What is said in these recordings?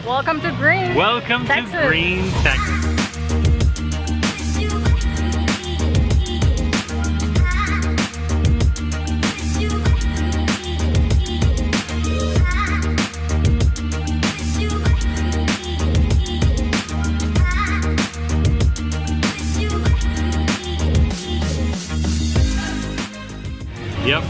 Welcome to Gruene. Welcome Texas. to Gruene, Texas. Yep.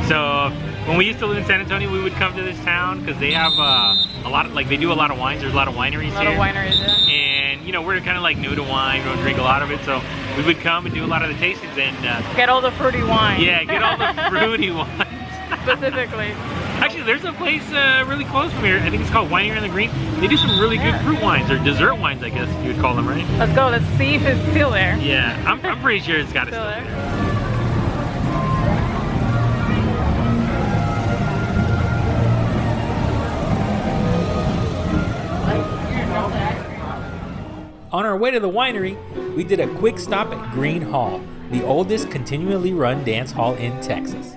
So when we used to live in San Antonio, we would come to this town because they have a lot of, like, they do a lot of wines. There's a lot of wineries here. A lot of wineries, yeah. And you know, we're kind of like new to wine. We don't drink a lot of it, so we would come and do a lot of the tastings and get all the fruity wine. Yeah, get all the fruity wines. Specifically. Actually, there's a place really close from here. I think it's called Winery on the Green. They do some really good fruit wines, or dessert wines, I guess you would call them, right? Let's go. Let's see if it's still there. Yeah, I'm pretty sure it's got to still there. On our way to the winery, we did a quick stop at Green Hall, the oldest continually run dance hall in Texas.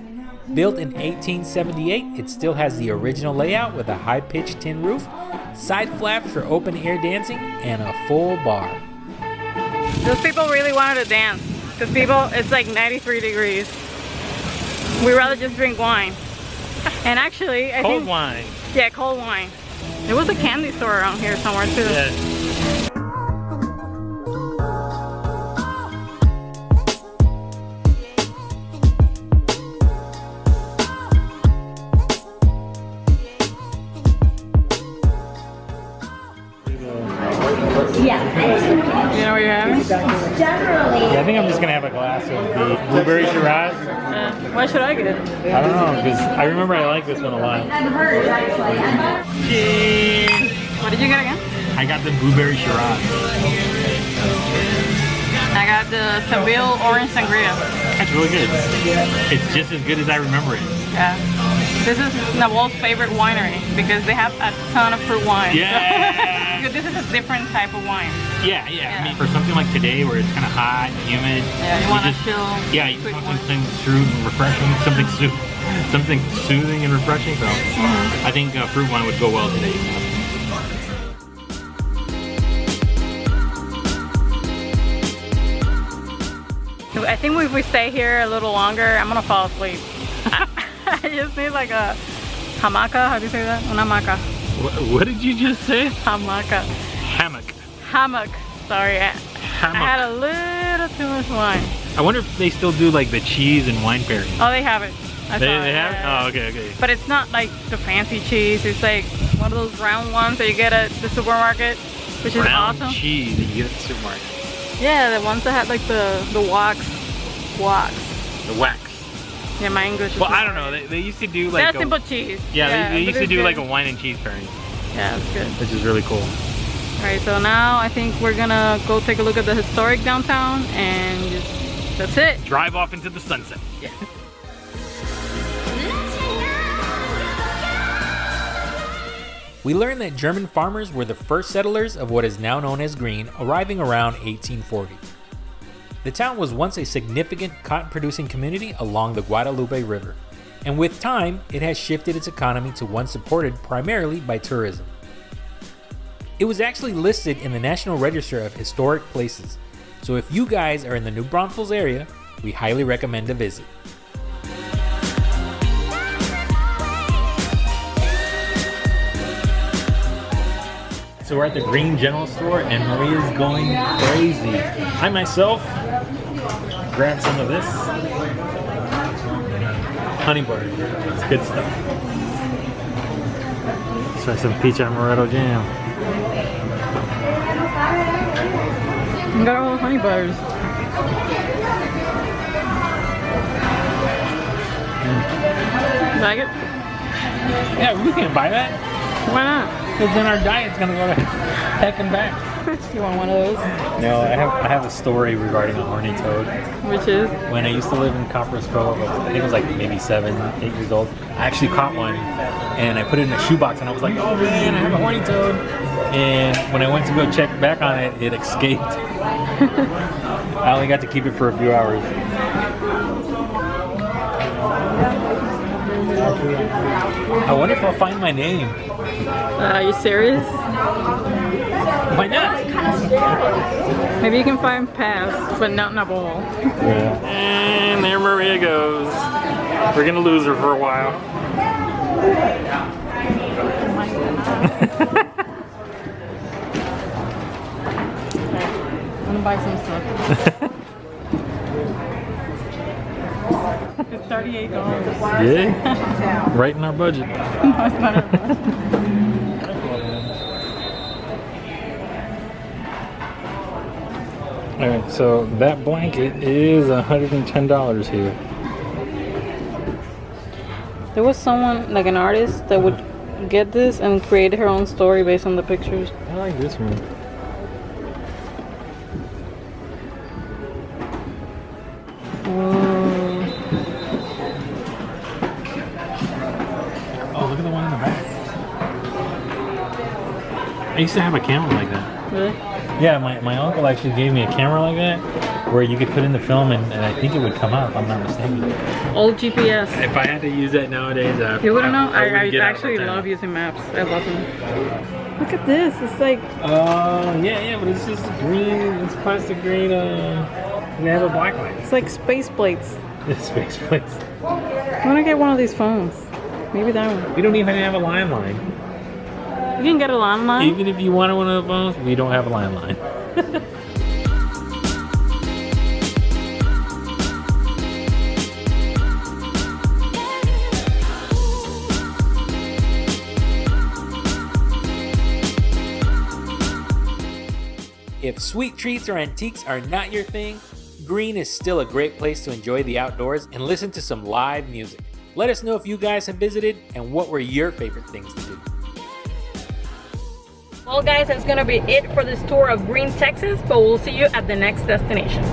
Built in 1878, it still has the original layout with a high-pitched tin roof, side flaps for open-air dancing, and a full bar. Those people really wanted to dance, because it's like 93 degrees. We'd rather just drink wine. And actually, I think... Cold wine. Yeah, cold wine. There was a candy store around here somewhere too. Yeah. You know what you're having? Yeah, I think I'm just gonna have a glass of the blueberry Shiraz. What should I get? I don't know, because I remember I like this one a lot. Cheers! What did you get again? I got the blueberry Shiraz. I got the Seville Orange Sangria. That's really good. It's just as good as I remember it. Yeah. This is Nabol's favorite winery because they have a ton of fruit wine. Yeah! Because this is a different type of wine. Yeah. I mean, for something like today where it's kind of hot and humid. Yeah, you want to chill. Yeah, you want something soothing and refreshing. Something soothing and refreshing. So I think fruit wine would go well today. I think if we stay here a little longer, I'm gonna fall asleep. I just need like a hamaca. How do you say that? Una hamaca. What did you just say? Hamaca. Hammock. Hammock. Sorry, I Hammock. had a little too much wine. I wonder if they still do like the cheese and wine pairing. Oh, they have it. They have it? Oh, okay. But it's not like the fancy cheese. It's like one of those round ones that you get at the supermarket, which is round awesome. cheese that you get at the supermarket. Yeah, the ones that had like the wax. The wax. Yeah, my English is well, I don't know. They used to do like that's simple cheese. Yeah, they used to do good. like a wine and cheese pairing. Yeah, it's good. Which is really cool. Alright, so now I think we're gonna go take a look at the historic downtown and that's it. Drive off into the sunset. Yeah. We learned that German farmers were the first settlers of what is now known as Gruene, arriving around 1840. The town was once a significant cotton-producing community along the Guadalupe River, and with time, it has shifted its economy to one supported primarily by tourism. It was actually listed in the National Register of Historic Places, so if you guys are in the New Braunfels area, we highly recommend a visit. So we're at the Gruene General Store and Maria's going crazy. I myself grabbed some of this honey butter. It's good stuff. Let's try some peach amaretto jam. You got all the honey butters. Like it? Yeah, we can buy that. Why not? Because then our diet's gonna go to heck and back. You want one of those? No, I have a story regarding a horny toad. Which is? When I used to live in Copper's Cove, I think it was like maybe 7, 8 years old, I actually caught one and I put it in a shoebox and I was like, oh man, I have a horny toad. And when I went to go check back on it, it escaped. I only got to keep it for a few hours. I wonder if I'll find my name. Are you serious? Why not? Maybe you can find paths, but not in a bowl. Yeah. And there Maria goes. We're gonna lose her for a while. I'm gonna buy some stuff. It's $38. Yeah? Right in our budget. No, it's not our budget. Alright, so that blanket is $110 here. There was someone, like an artist, that would get this and create her own story based on the pictures. I like this one. Oh, look at the one in the back. I used to have a camera like that. Really? Yeah, my uncle actually gave me a camera like that where you could put in the film and I think it would come out if I'm not mistaken. Old GPS. If I had to use that nowadays, You wouldn't know? I wouldn't get out of actually town. love using maps. I love them. Look at this. It's like, Yeah, but it's just green, it's plastic green, we have a black light. it's like space plates. It's space place. I want to get one of these phones. Maybe that one. We don't even have a landline. You can get a landline. Even if you wanted one of the phones, we don't have a landline. If sweet treats or antiques are not your thing, Gruene is still a great place to enjoy the outdoors and listen to some live music. Let us know if you guys have visited and what were your favorite things to do. Well guys, that's gonna be it for this tour of Gruene, Texas, but we'll see you at the next destination.